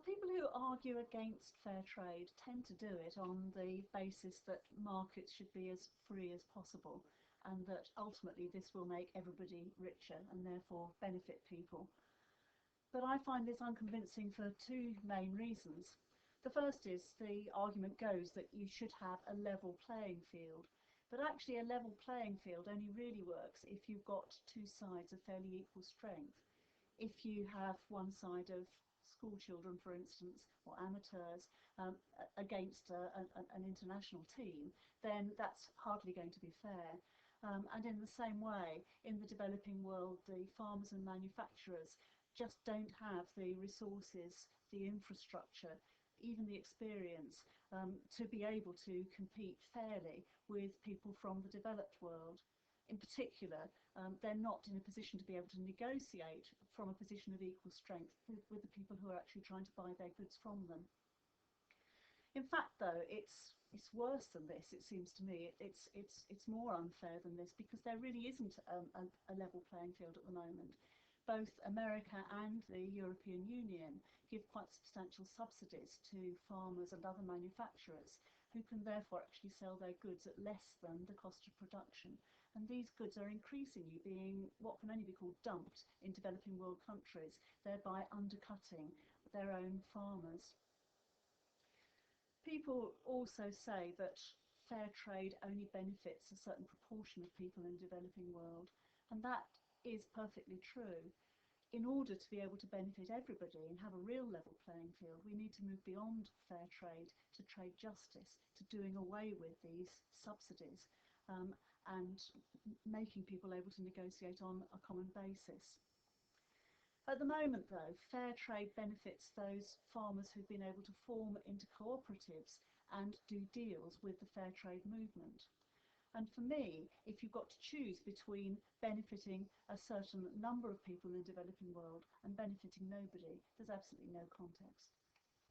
People who argue against fair trade tend to do it on the basis that markets should be as free as possible, and that ultimately this will make everybody richer and therefore benefit people. But I find this unconvincing for two main reasons. The first is the argument goes that you should have a level playing field. But actually a level playing field only really works if you've got two sides of fairly equal strength. If you have one side of school children, for instance, or amateurs against an international team, then that's hardly going to be fair. And in the same way, in the developing world, the farmers and manufacturers just don't have the resources, the infrastructure, even the experience to be able to compete fairly with people from the developed world. In particular, they're not in a position to be able to negotiate from a position of equal strength with the people who are actually trying to buy their goods from them. In fact, though, it's worse than this. It seems to me it's more unfair than this, because there really isn't a level playing field at the moment. Both America and the European Union give quite substantial subsidies to farmers and other manufacturers, who can therefore actually sell their goods at less than the cost of production. And these goods are increasingly being what can only be called dumped in developing world countries, thereby undercutting their own farmers. People also say that fair trade only benefits a certain proportion of people in the developing world, and that is perfectly true. In order to be able to benefit everybody and have a real level playing field, we need to move beyond fair trade to trade justice, to doing away with these subsidies and making people able to negotiate on a common basis. At the moment, though, fair trade benefits those farmers who've been able to form into cooperatives and do deals with the fair trade movement. And for me, if you've got to choose between benefiting a certain number of people in the developing world and benefiting nobody, there's absolutely no context.